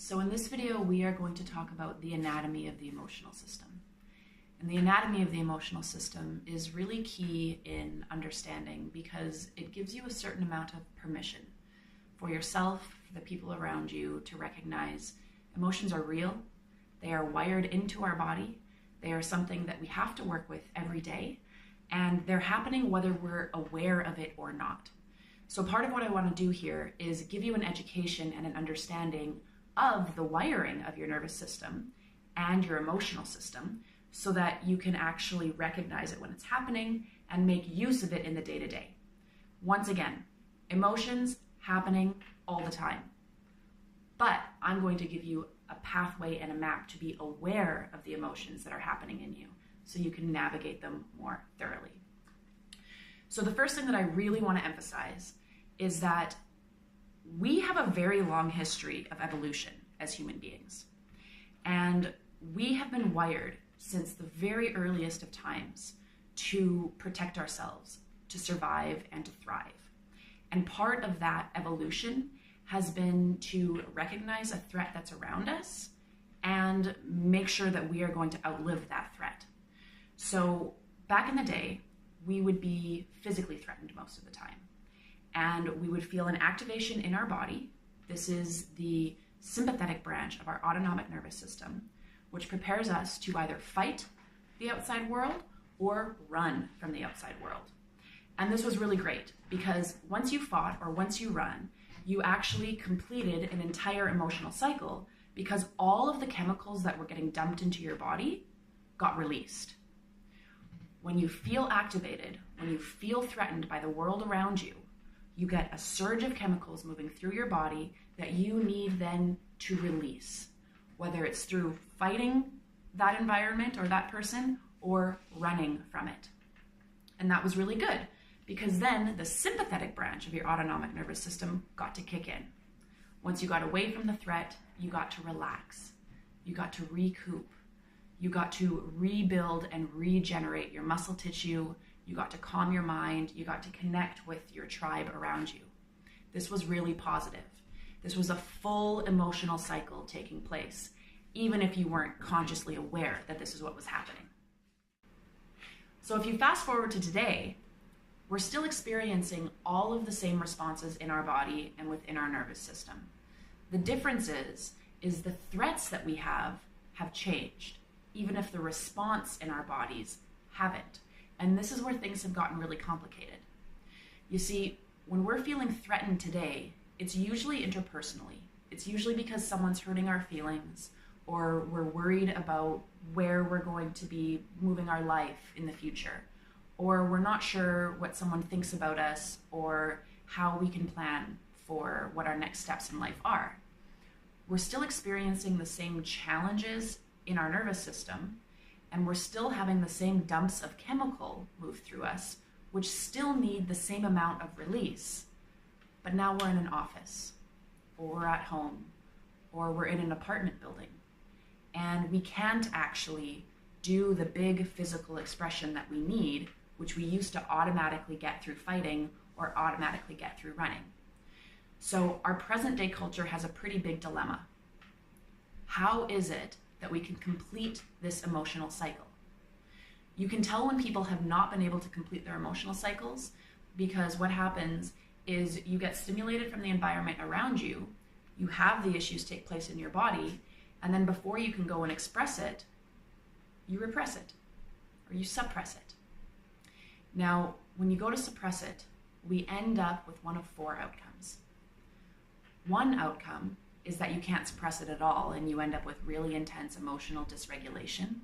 So in this video, we are going to talk about the anatomy of the emotional system. And the anatomy of the emotional system is really key in understanding because it gives you a certain amount of permission for yourself, for the people around you, to recognize emotions are real, they are wired into our body, they are something that we have to work with every day, and they're happening whether we're aware of it or not. So part of what I want to do here is give you an education and an understanding of the wiring of your nervous system and your emotional system so that you can actually recognize it when it's happening and make use of it in the day-to-day. Once again, emotions happening all the time. But I'm going to give you a pathway and a map to be aware of the emotions that are happening in you so you can navigate them more thoroughly. So the first thing that I really want to emphasize is that we have a very long history of evolution as human beings. And we have been wired since the very earliest of times to protect ourselves, to survive, and to thrive. And part of that evolution has been to recognize a threat that's around us and make sure that we are going to outlive that threat. So back in the day, we would be physically threatened most of the time. And we would feel an activation in our body. This is the sympathetic branch of our autonomic nervous system, which prepares us to either fight the outside world or run from the outside world. And this was really great because once you fought or once you run, you actually completed an entire emotional cycle because all of the chemicals that were getting dumped into your body got released. When you feel activated, when you feel threatened by the world around you, you get a surge of chemicals moving through your body that you need then to release, whether it's through fighting that environment or that person or running from it. And that was really good because then the sympathetic branch of your autonomic nervous system got to kick in. Once you got away from the threat, you got to relax, you got to recoup, you got to rebuild and regenerate your muscle tissue, you got to calm your mind, you got to connect with your tribe around you. This was really positive. This was a full emotional cycle taking place, even if you weren't consciously aware that this is what was happening. So if you fast forward to today, we're still experiencing all of the same responses in our body and within our nervous system. The difference is the threats that we have changed, even if the response in our bodies haven't. And this is where things have gotten really complicated. You see, when we're feeling threatened today, it's usually interpersonally. It's usually because someone's hurting our feelings or we're worried about where we're going to be moving our life in the future, or we're not sure what someone thinks about us or how we can plan for what our next steps in life are. We're still experiencing the same challenges in our nervous system, and we're still having the same dumps of chemical move through us, which still need the same amount of release. But now we're in an office, or we're at home, or we're in an apartment building, and we can't actually do the big physical expression that we need, which we used to automatically get through fighting or automatically get through running. So our present day culture has a pretty big dilemma. How is it that we can complete this emotional cycle? You can tell when people have not been able to complete their emotional cycles because what happens is you get stimulated from the environment around you, you have the issues take place in your body, and then before you can go and express it, you repress it or you suppress it. Now, when you go to suppress it, we end up with one of four outcomes. One outcome is that you can't suppress it at all and you end up with really intense emotional dysregulation.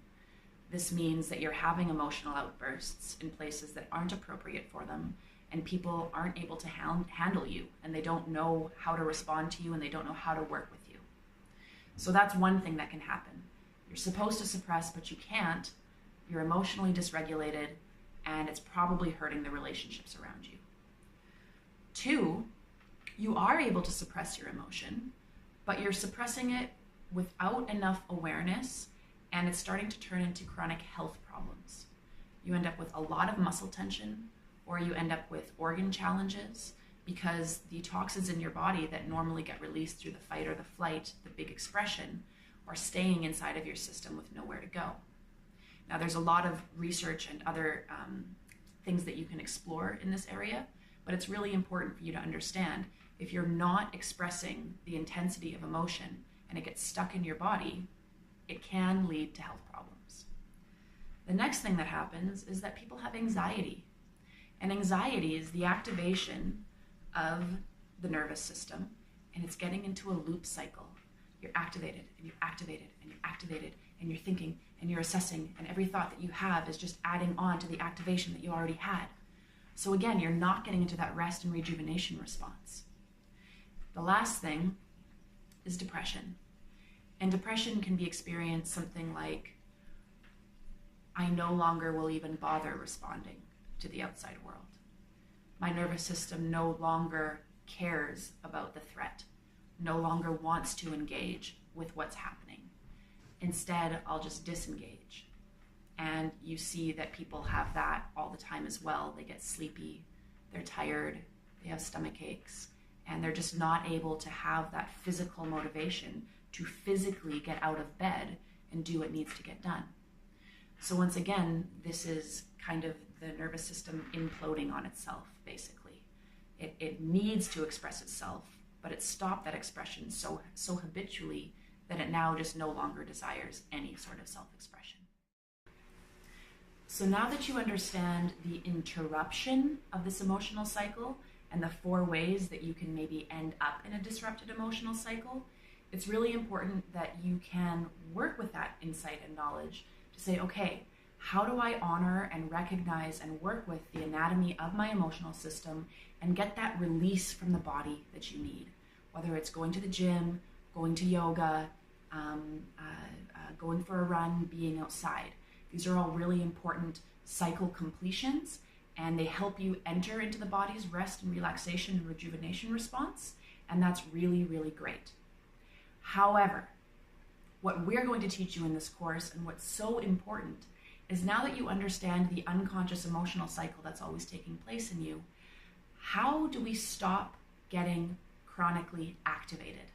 This means that you're having emotional outbursts in places that aren't appropriate for them, and people aren't able to handle you, and they don't know how to respond to you, and they don't know how to work with you. So that's one thing that can happen. You're supposed to suppress, but you can't. You're emotionally dysregulated, and it's probably hurting the relationships around you. Two, you are able to suppress your emotion, but you're suppressing it without enough awareness, and it's starting to turn into chronic health problems. You end up with a lot of muscle tension, or you end up with organ challenges, because the toxins in your body that normally get released through the fight or the flight, the big expression, are staying inside of your system with nowhere to go. Now, there's a lot of research and other things that you can explore in this area, but it's really important for you to understand if you're not expressing the intensity of emotion and it gets stuck in your body, it can lead to health problems. The next thing that happens is that people have anxiety. And anxiety is the activation of the nervous system, and it's getting into a loop cycle. You're activated, and you're activated, and you're activated, and you're thinking, and you're assessing, and every thought that you have is just adding on to the activation that you already had. So again, you're not getting into that rest and rejuvenation response. The last thing is depression. And depression can be experienced something like, I no longer will even bother responding to the outside world. My nervous system no longer cares about the threat, no longer wants to engage with what's happening. Instead, I'll just disengage. And you see that people have that all the time as well. They get sleepy, they're tired, they have stomach aches, and they're just not able to have that physical motivation to physically get out of bed and do what needs to get done. So once again, this is kind of the nervous system imploding on itself, basically. It needs to express itself, but it stopped that expression so habitually that it now just no longer desires any sort of self-expression. So now that you understand the interruption of this emotional cycle and the 4 ways that you can maybe end up in a disrupted emotional cycle, it's really important that you can work with that insight and knowledge to say, okay, how do I honor and recognize and work with the anatomy of my emotional system and get that release from the body that you need? Whether it's going to the gym, going to yoga, going for a run, being outside. These are all really important cycle completions, and they help you enter into the body's rest and relaxation and rejuvenation response, and that's really, really great. However, what we're going to teach you in this course and what's so important is now that you understand the unconscious emotional cycle that's always taking place in you, how do we stop getting chronically activated?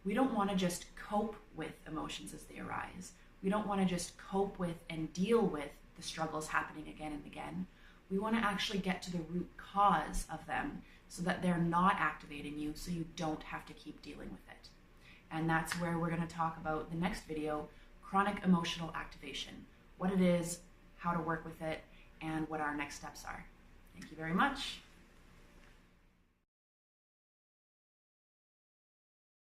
We don't want to just cope with emotions as they arise. We don't want to just cope with and deal with the struggles happening again and again. We want to actually get to the root cause of them so that they're not activating you, so you don't have to keep dealing with it. And that's where we're going to talk about the next video, chronic emotional activation, what it is, how to work with it, and what our next steps are. Thank you very much.